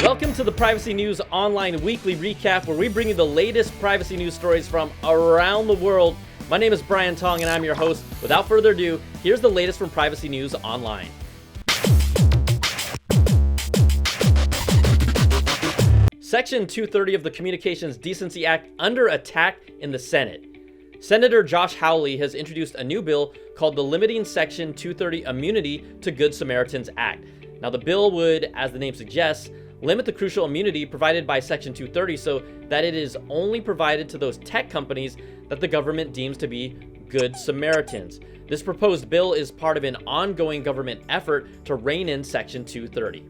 Welcome to the Privacy News Online Weekly Recap, where we bring you the latest privacy news stories from around the world. My name is Brian Tong, and I'm your host. Without further ado, here's the latest from Privacy News Online. Section 230 of the Communications Decency Act under attack in the Senate. Senator Josh Hawley has introduced a new bill called the Limiting Section 230 Immunity to Good Samaritans Act. Now, the bill would, as the name suggests, limit the crucial immunity provided by Section 230 so that it is only provided to those tech companies that the government deems to be good Samaritans. This proposed bill is part of an ongoing government effort to rein in Section 230.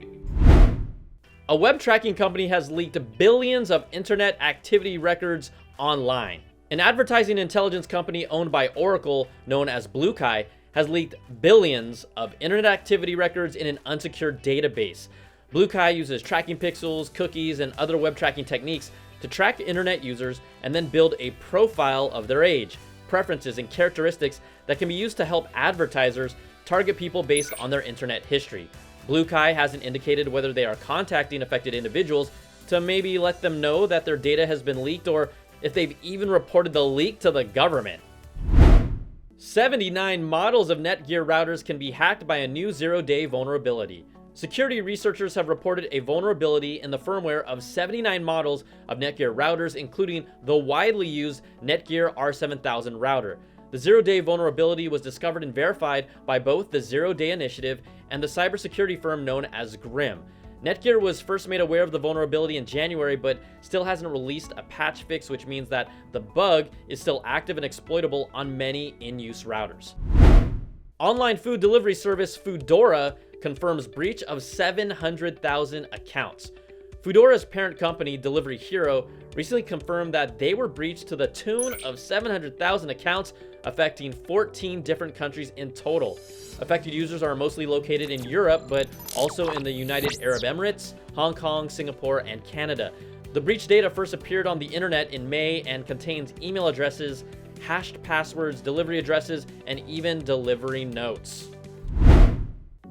A web tracking company has leaked billions of internet activity records online. An advertising intelligence company owned by Oracle, known as BluKai, has leaked billions of internet activity records in an unsecured database. BluKai uses tracking pixels, cookies, and other web tracking techniques to track internet users and then build a profile of their age, preferences, and characteristics that can be used to help advertisers target people based on their internet history. BluKai hasn't indicated whether they are contacting affected individuals to maybe let them know that their data has been leaked, or if they've even reported the leak to the government. 79 models of Netgear routers can be hacked by a new zero-day vulnerability. Security researchers have reported a vulnerability in the firmware of 79 models of Netgear routers, including the widely used Netgear R7000 router. The zero-day vulnerability was discovered and verified by both the Zero Day Initiative and the cybersecurity firm known as Grim. Netgear was first made aware of the vulnerability in January, but still hasn't released a patch fix, which means that the bug is still active and exploitable on many in-use routers. Online food delivery service Foodora confirms breach of 700,000 accounts. Foodora's parent company, Delivery Hero, recently confirmed that they were breached to the tune of 700,000 accounts, affecting 14 different countries in total. Affected users are mostly located in Europe, but also in the United Arab Emirates, Hong Kong, Singapore, and Canada. The breach data first appeared on the internet in May and contains email addresses, hashed passwords, delivery addresses, and even delivery notes.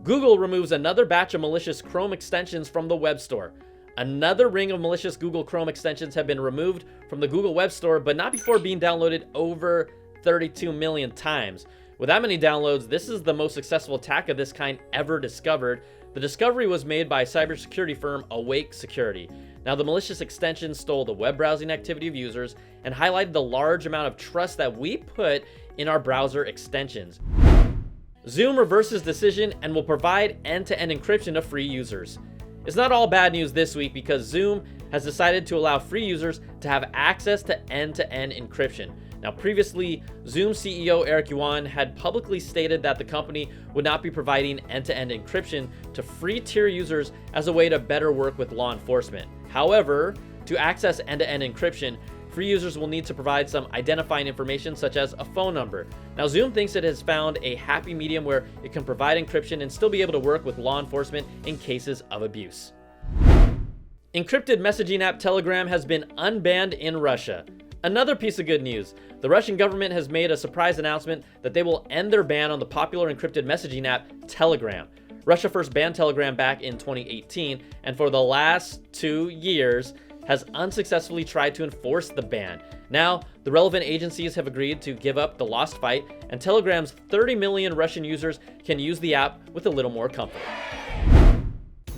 Google removes another batch of malicious Chrome extensions from the web store. Another ring of malicious Google Chrome extensions have been removed from the Google Web Store, but not before being downloaded over 32 million times. With that many downloads, this is the most successful attack of this kind ever discovered. The discovery was made by cybersecurity firm Awake Security. Now, the malicious extension stole the web browsing activity of users and highlighted the large amount of trust that we put in our browser extensions. Zoom reverses decision and will provide end-to-end encryption to free users. It's not all bad news this week, because Zoom has decided to allow free users to have access to end-to-end encryption. Now, previously, Zoom CEO Eric Yuan had publicly stated that the company would not be providing end-to-end encryption to free tier users as a way to better work with law enforcement. However, to access end-to-end encryption, free users will need to provide some identifying information such as a phone number. Now, Zoom thinks it has found a happy medium where it can provide encryption and still be able to work with law enforcement in cases of abuse. Encrypted messaging app Telegram has been unbanned in Russia. Another piece of good news. The Russian government has made a surprise announcement that they will end their ban on the popular encrypted messaging app Telegram. Russia first banned Telegram back in 2018, and for the last 2 years has unsuccessfully tried to enforce the ban. Now, the relevant agencies have agreed to give up the lost fight, and Telegram's 30 million Russian users can use the app with a little more comfort.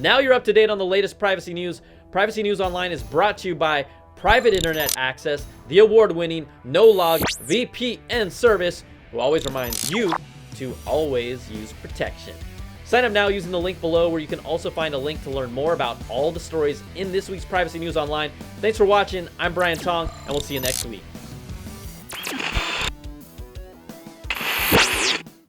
Now you're up to date on the latest privacy news. Privacy News Online is brought to you by Private Internet Access, the award-winning no-log VPN service, who always reminds you to always use protection. Sign up now using the link below, where you can also find a link to learn more about all the stories in this week's Privacy News Online. Thanks for watching. I'm Brian Tong, and we'll see you next week.